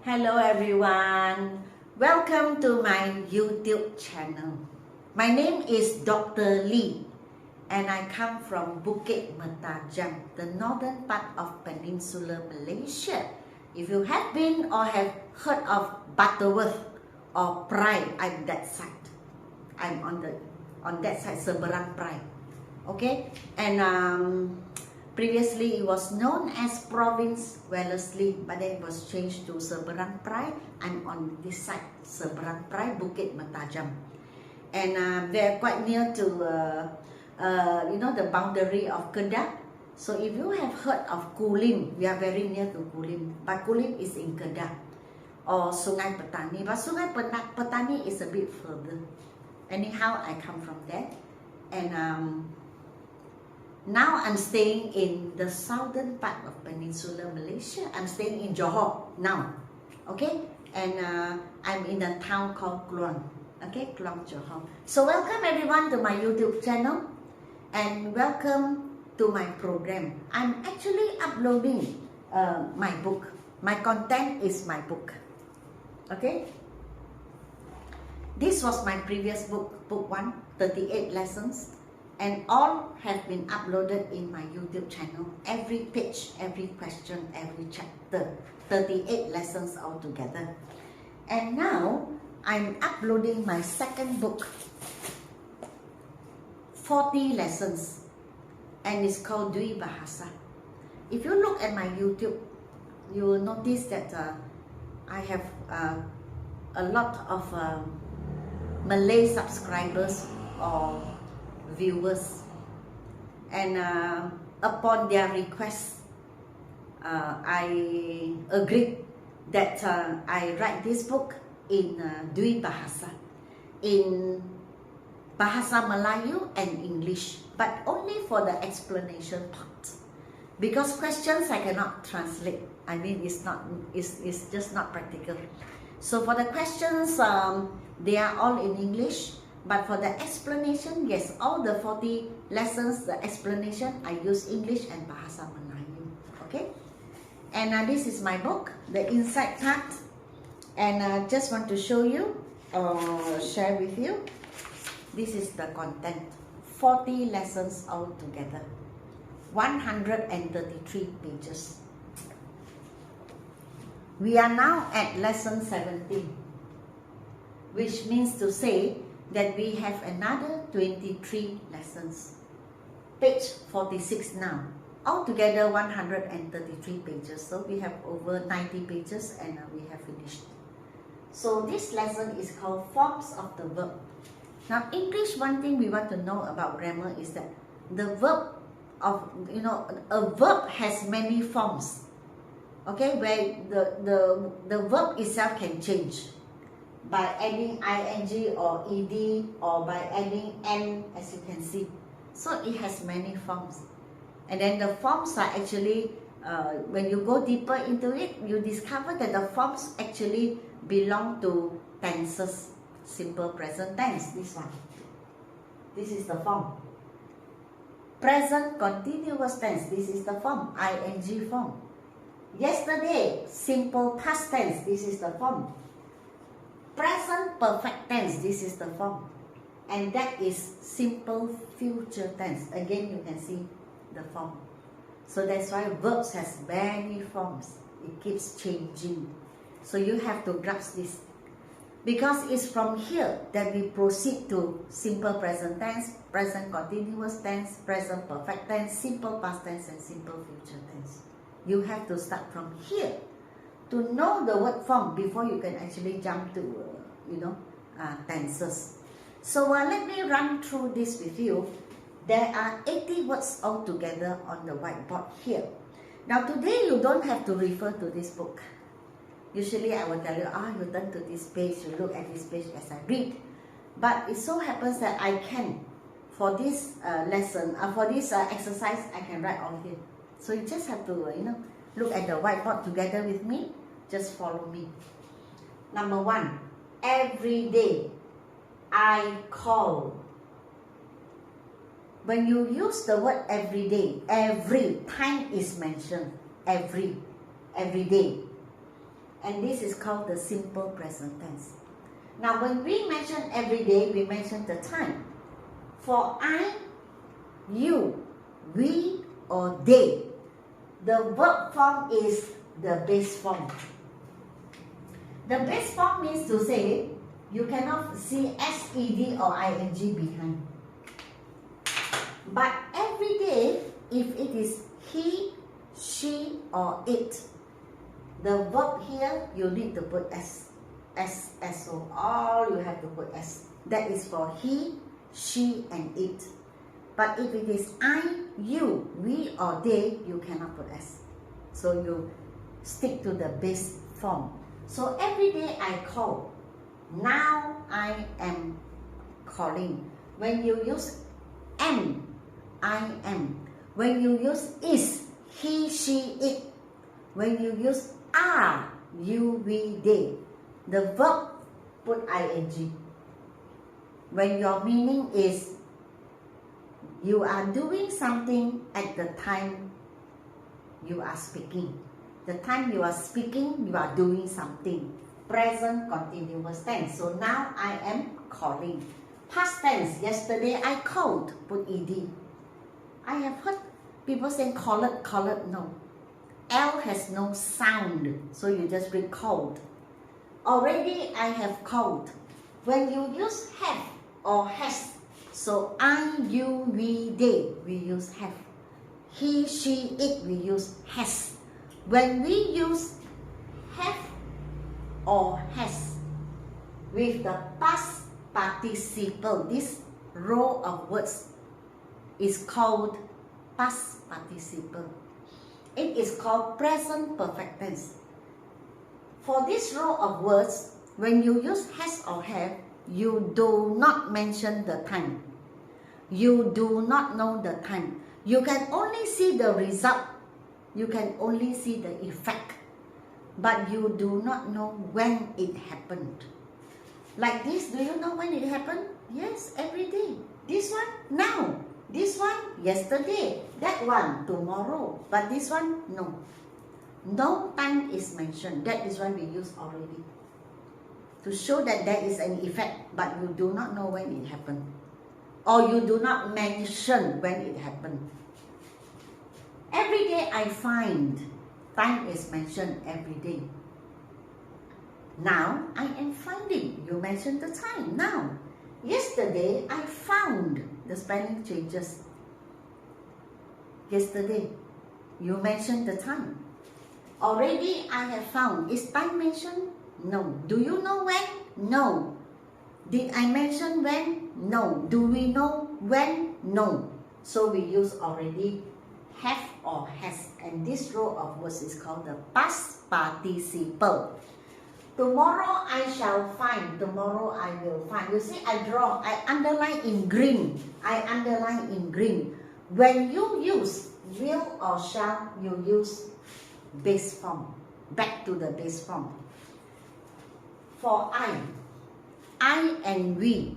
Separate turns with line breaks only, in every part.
Hello everyone, welcome to my YouTube channel. My name is Dr. Lee and I come from Bukit Mertajam, the northern part of Peninsular Malaysia. If you have been or have heard of Butterworth or Pride, I'm that side. I'm on that side, Seberang Pride. Okay, and previously it was known as Province Wellesley, but then it was changed to Seberang Pride. I'm on this side, Seberang Pride, Bukit Mertajam, and they're quite near to the boundary of Kedah. So if you have heard of Kulim, we are very near to Kulim, but Kulim is in Kedah, or Sungai Petani, but Sungai Petani is a bit further. Anyhow, I come from there, and now I'm staying in the southern part of Peninsular Malaysia. I'm staying in Johor now, okay? And I'm in a town called Kluang, okay? Kluang, Johor. So welcome everyone to my YouTube channel and welcome to my program. I'm actually uploading my book. My content is my book, okay? This was my previous book, book 1, 38 lessons. And all have been uploaded in my YouTube channel. Every page, every question, every chapter. 38 lessons altogether. And now, I'm uploading my second book. 40 lessons. And it's called Dwi Bahasa. If you look at my YouTube, you will notice that I have a lot of Malay subscribers or viewers, and upon their request I agreed that I write this book in Dwi Bahasa, in Bahasa Melayu and English, but only for the explanation part, because questions I cannot translate. I mean, it's just not practical. So for the questions, they are all in English. But for the explanation, yes, all the 40 lessons, the explanation, I use English and Bahasa Melayu, okay? And this is my book, the inside card. And I just want to show you, share with you. This is the content, 40 lessons altogether, 133 pages. We are now at lesson 17, which means to say that we have another 23 lessons. Page 46 now. Altogether 133 pages. So we have over 90 pages and we have finished. So this lesson is called Forms of the Verb. Now English, one thing we want to know about grammar is that the verb of, a verb has many forms. Okay, where the verb itself can change by adding ing or ed, or by adding n, as you can see. So it has many forms. And then the forms are actually, when you go deeper into it, you discover that the forms actually belong to tenses. Simple present tense, this one. This is the form. Present continuous tense, this is the form, ing form. Yesterday, simple past tense, this is the form. Present perfect tense, this is the form. And that is simple future tense. Again, you can see the form. So that's why verbs has many forms. It keeps changing. So you have to grasp this. Because it's from here that we proceed to simple present tense, present continuous tense, present perfect tense, simple past tense, and simple future tense. You have to start from here to know the word form before you can actually jump to, tenses. So let me run through this with you. There are 80 words altogether on the whiteboard here. Now today you don't have to refer to this book. Usually I will tell you, you turn to this page, you look at this page as I read. But it so happens that I can, for this lesson, for this exercise, I can write all here. So you just have to, look at the whiteboard together with me. Just follow me. Number 1, every day I call. When you use the word every day, every time is mentioned. Every day. And this is called the simple present tense. Now when we mention every day, we mention the time. For I, you, we, or they, the verb form is the base form. The base form means to say, you cannot see SED or ING behind. But every day, if it is he, she, or it, the verb here, you need to put S. S-O. All you have to put S. That is for he, she, and it. But if it is I, you, we, or they, you cannot put S. So you stick to the base form. So every day I call. Now I am calling. When you use am, I am. When you use is, he, she, it. When you use are, you, we, they, the verb put ing. When your meaning is you are doing something at the time you are speaking. The time you are speaking, you are doing something. Present continuous tense. So now I am calling. Past tense, yesterday I called, put ed. I have heard people saying called, no. L has no sound, so you just read called. Already I have called. When you use have or has, so I, you, we, they, we use have. He, she, it, we use has. When we use have or has with the past participle, this row of words is called past participle. It is called present perfect tense. For this row of words, when you use has or have, you do not mention the time. You do not know the time. You can only see the result. You can only see the effect. But you do not know when it happened. Like this, do you know when it happened? Yes, every day. This one, now. This one, yesterday. That one, tomorrow. But this one, no. No time is mentioned. That is why we use already. To show that there is an effect, but you do not know when it happened. Or you do not mention when it happened. Every day I find. Time is mentioned every day. Now I am finding. You mentioned the time. Now. Yesterday I found. The spelling changes. Yesterday. You mentioned the time. Already I have found. Is time mentioned? No. Do you know when? No. Did I mention when? No. Do we know when? No. So we use already have or has. And this row of words is called the past participle. Tomorrow I shall find. Tomorrow I will find. You see, I draw. I underline in green. I underline in green. When you use will or shall, you use base form. Back to the base form. For I and we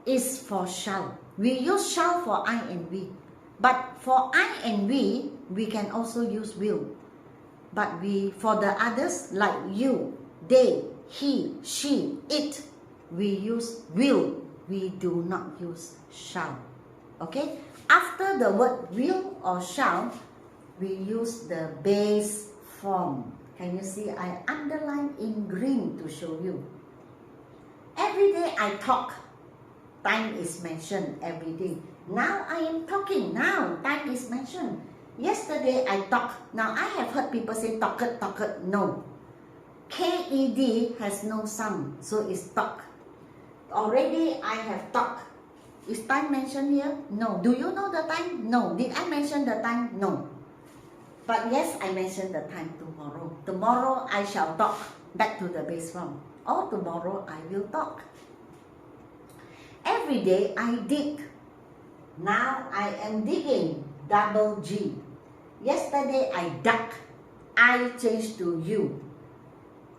is for shall. We use shall for I and we. But for I and we can also use will. But for the others, like you, they, he, she, it, we use will. We do not use shall. Okay? After the word will or shall, we use the base form. Can you see? I underline in green to show you. Every day I talk. Time is mentioned every day. Now I am talking. Now time is mentioned. Yesterday I talked. Now I have heard people say talked. No. K-E-D has no sound. So it's talk. Already I have talked. Is time mentioned here? No. Do you know the time? No. Did I mention the time? No. But yes, I mentioned the time tomorrow. Tomorrow I shall talk. Back to the base form. Or tomorrow I will talk. Every day I dig. Now I am digging. Double G. Yesterday I dug. I changed to you.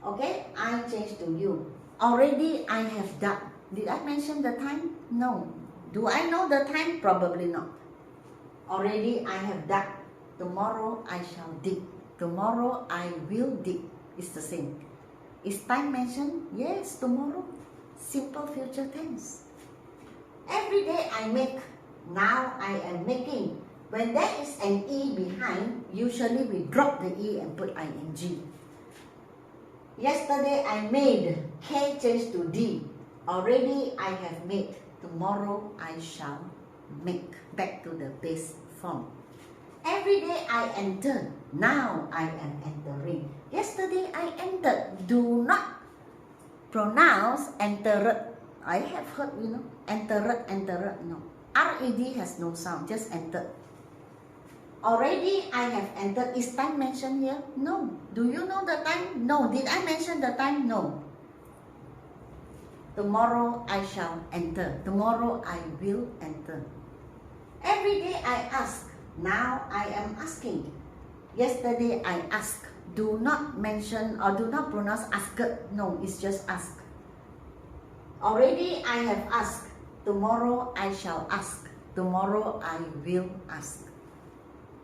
Okay? I changed to you. Already I have dug. Did I mention the time? No. Do I know the time? Probably not. Already I have dug. Tomorrow I shall dig. Tomorrow I will did. It's the same. Is time mentioned? Yes, tomorrow. Simple future tense. Every day I make. Now I am making. When there is an E behind, usually we drop the E and put ing. Yesterday I made. K changed to D. Already I have made. Tomorrow I shall make. Back to the base form. Every day I enter. Now I am entering. Yesterday I entered. Do not pronounce entered. I have heard, entered, no. RED has no sound, just entered. Already I have entered. Is time mentioned here? No. Do you know the time? No. Did I mention the time? No. Tomorrow I shall enter. Tomorrow I will enter. Every day I ask. Now I am asking. Yesterday I asked. Do not mention or do not pronounce asked. No, it's just ask. Already I have asked. Tomorrow I shall ask. Tomorrow I will ask.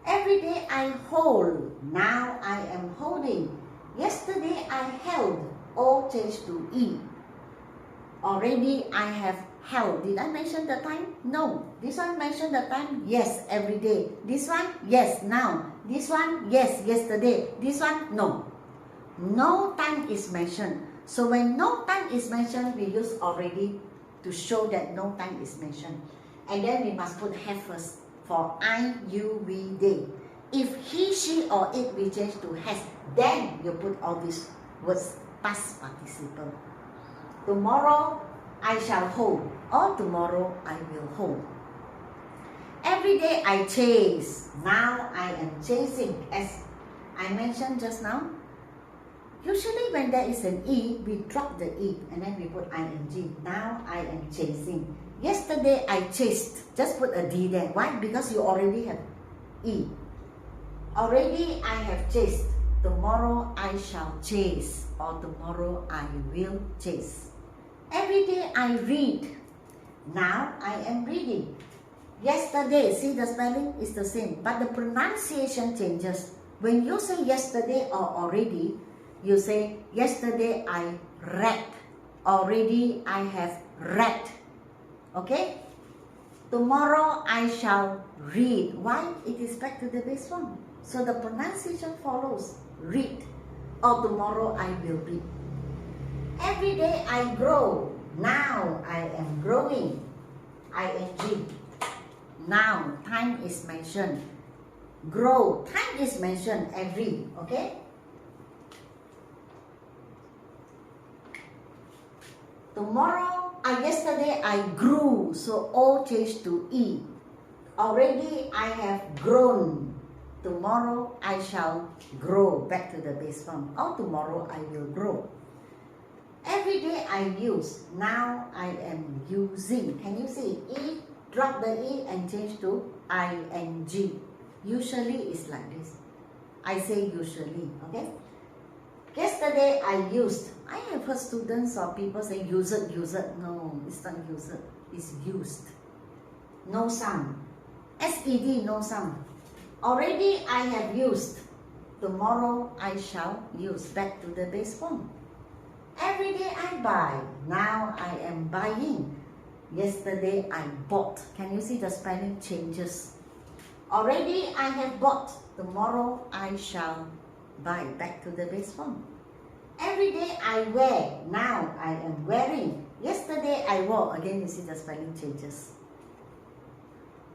Every day I hold. Now I am holding. Yesterday I held. O changed to E. Already I have held. Did I mention the time? No. This one mentioned the time? Yes, every day. This one? Yes, now. This one? Yes, yesterday. This one? No. No time is mentioned. So when no time is mentioned, we use already to show that no time is mentioned. And then we must put have first for I, you, we, they. If he, she, or it, we change to has, then you put all these words past participle. Tomorrow I shall hold, or tomorrow I will hold. Every day I chase. Now I am chasing. As I mentioned just now, usually when there is an E, we drop the E and then we put ing. Now I am chasing. Yesterday I chased. Just put a D there. Why? Because you already have E. Already I have chased. Tomorrow I shall chase, or tomorrow I will chase. Every day I read. Now I am reading. Yesterday, see the spelling is the same, but the pronunciation changes. When you say yesterday or already, you say yesterday I read. Already I have read. Okay? Tomorrow I shall read. Why? It is back to the base form. So the pronunciation follows. Read. Or tomorrow I will read. Every day I grow. Now I am growing. ing. Now time is mentioned. Grow. Time is mentioned every. Okay? Tomorrow, yesterday I grew. So O changed to E. Already I have grown. Tomorrow I shall grow. Back to the base form. Or tomorrow I will grow. Every day I use. Now I am using. Can you see? E, drop the E and change to ing. Usually it's like this. I say usually. Okay? Yesterday I used. I have heard students or people say use it. No, it's not use it. It's used. No sound. SED, no sound. Already I have used. Tomorrow I shall use. Back to the base form. Every day I buy. Now I am buying. Yesterday I bought. Can you see the spelling changes? Already I have bought. Tomorrow I shall buy. Back to the base form. Every day I wear. Now I am wearing. Yesterday I wore. Again you see the spelling changes.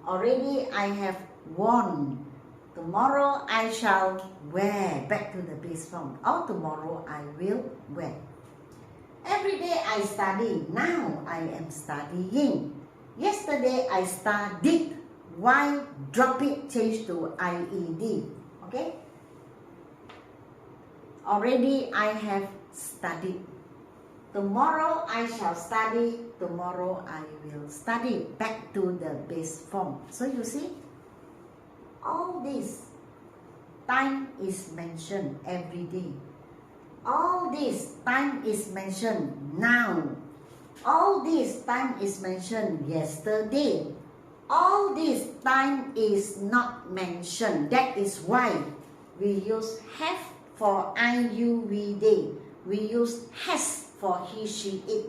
Already I have worn. Tomorrow I shall wear. Back to the base form. Or tomorrow I will wear. Every day I study. Now I am studying. Yesterday I studied. Why? Drop it, change to IED. Okay? Already I have studied. Tomorrow I shall study. Tomorrow I will study. Back to the base form. So you see, all this time is mentioned every day. All this time is mentioned now. All this time is mentioned yesterday. All this time is not mentioned. That is why we use have for I, you, we, they. We use has for he, she, it.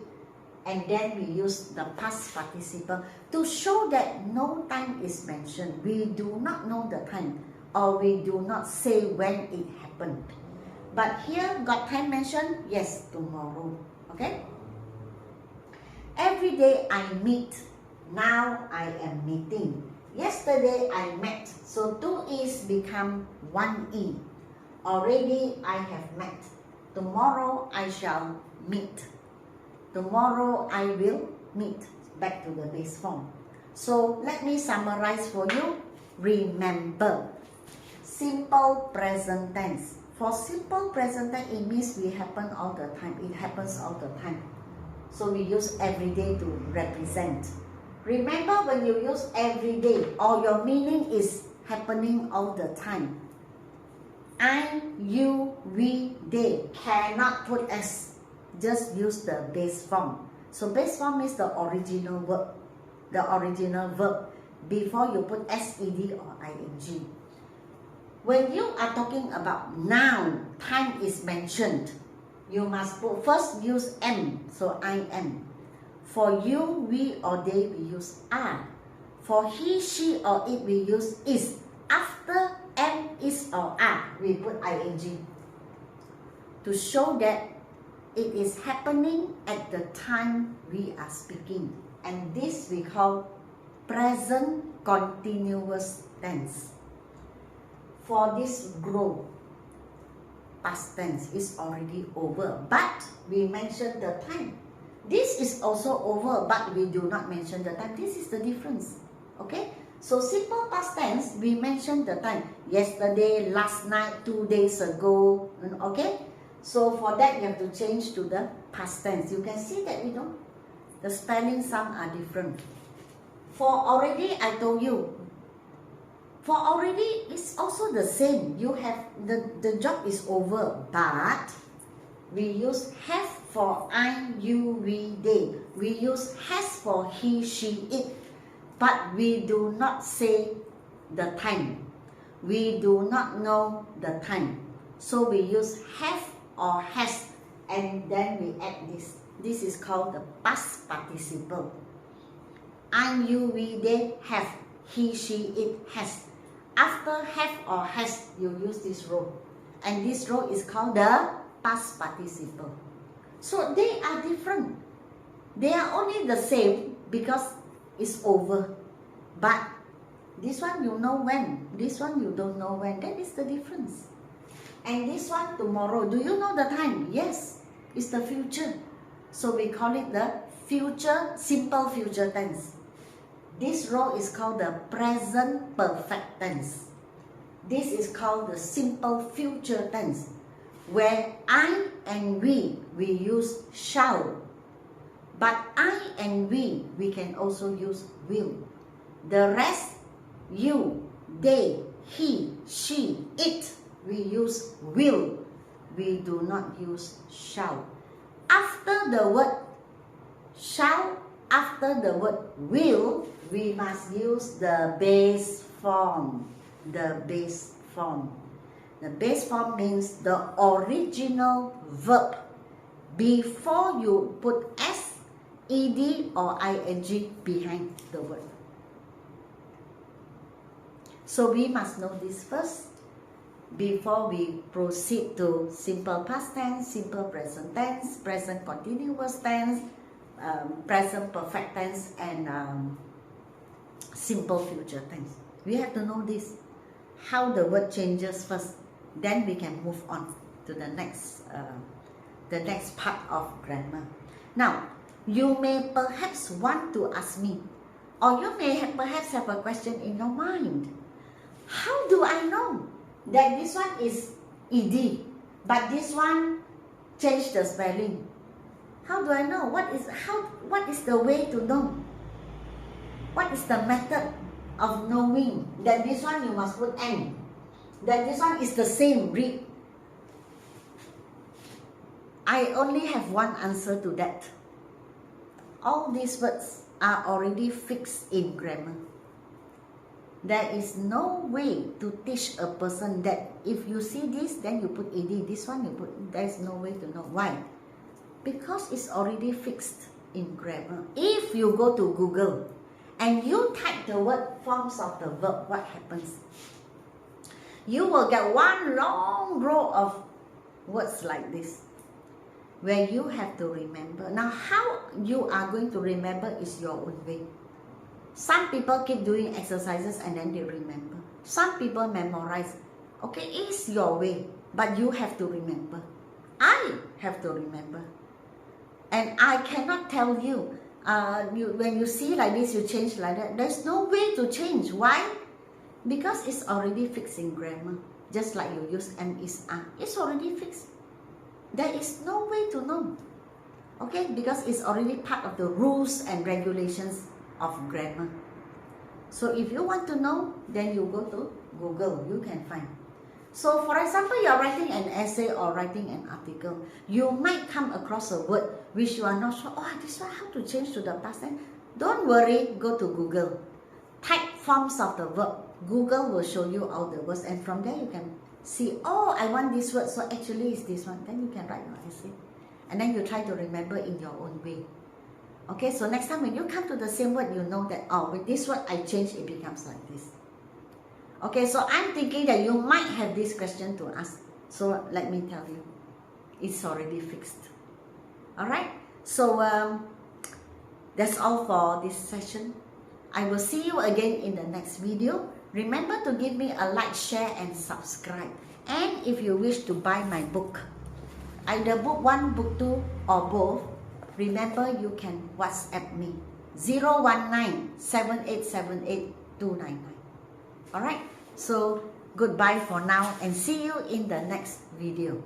And then we use the past participle to show that no time is mentioned. We do not know the time, or we do not say when it happened. But here, got time mentioned? Yes, tomorrow. Okay? Every day I meet. Now I am meeting. Yesterday I met. So 2 E's become 1 E. Already I have met. Tomorrow I shall meet. Tomorrow I will meet. Back to the base form. So let me summarize for you. Remember. Simple present tense. For simple present tense, it means we happen all the time. It happens all the time. So we use every day to represent. Remember, when you use every day, or your meaning is happening all the time. I, you, we, they cannot put S. Just use the base form. So base form is the original verb. The original verb. Before you put SED or ING. When you are talking about noun, time is mentioned. You must put, first use am. So I am. For you, we or they, we use are. For he, she or it, we use is. After am, is or are, we put ing. To show that it is happening at the time we are speaking. And this we call present continuous tense. For this grow, past tense is already over. But we mentioned the time. This is also over, but we do not mention the time. This is the difference. Okay? So simple past tense, we mention the time. Yesterday, last night, 2 days ago. Okay? So for that, you have to change to the past tense. You can see that, the spelling, some are different. For already, I told you. For already, it's also the same. You have, the job is over. But we use have for I, you, we, they. We use has for he, she, it. But we do not say the time. We do not know the time. So we use have or has, and then we add this. This is called the past participle. I, you, we, they have. He, she, it has. After have or has, you use this row. And this row is called the past participle. So they are different. They are only the same because it's over. But this one you know when. This one you don't know when. That is the difference. And this one tomorrow. Do you know the time? Yes. It's the future. So we call it the future, simple future tense. This row is called the present perfect tense. This is called the simple future tense, where I and we use shall. But I and we can also use will. The rest, you, they, he, she, it, we use will. We do not use shall. After the word shall, after the word will, we must use the base form. The base form. The base form means the original verb. Before you put S, ED or ING behind the word. So we must know this first before we proceed to simple past tense, simple present tense, present continuous tense, present perfect tense, and simple future tense. We have to know this, how the word changes first. Then we can move on to the next part of grammar. Now, you may perhaps want to ask me, or you may perhaps have a question in your mind. How do I know that this one is ED, but this one changed the spelling? How do I know? What is the way to know? What is the method of knowing that this one you must put N? That this one is the same, read. I only have one answer to that. All these words are already fixed in grammar. There is no way to teach a person that if you see this, then you put ed, this one you put, there is no way to know. Why? Because it's already fixed in grammar. If you go to Google and you type the word forms of the verb, what happens? You will get one long row of words like this, where you have to remember. Now, how you are going to remember is your own way. Some people keep doing exercises and then they remember. Some people memorize. Okay, it's your way, but you have to remember. I have to remember. And I cannot tell you, when you see like this, you change like that. There's no way to change. Why? Because it's already fixed in grammar. Just like you use am, is, are. It's already fixed. There is no way to know. Okay? Because it's already part of the rules and regulations of grammar. So if you want to know, then you go to Google. You can find. So for example, you're writing an essay or writing an article. You might come across a word which you are not sure. Oh, this one, how to change to the past tense? Don't worry, go to Google. Type forms of the verb. Google will show you all the words, and from there you can see, oh, I want this word, so actually it's this one. Then you can write your essay. And then you try to remember in your own way. Okay, so next time when you come to the same word, you know that, oh, with this word I change, it becomes like this. Okay, so I'm thinking that you might have this question to ask. So let me tell you, it's already fixed. Alright, so that's all for this session. I will see you again in the next video. Remember to give me a like, share and subscribe. And if you wish to buy my book, either book 1, book 2 or both, remember you can WhatsApp me 019-7878-299. Alright, so goodbye for now and see you in the next video.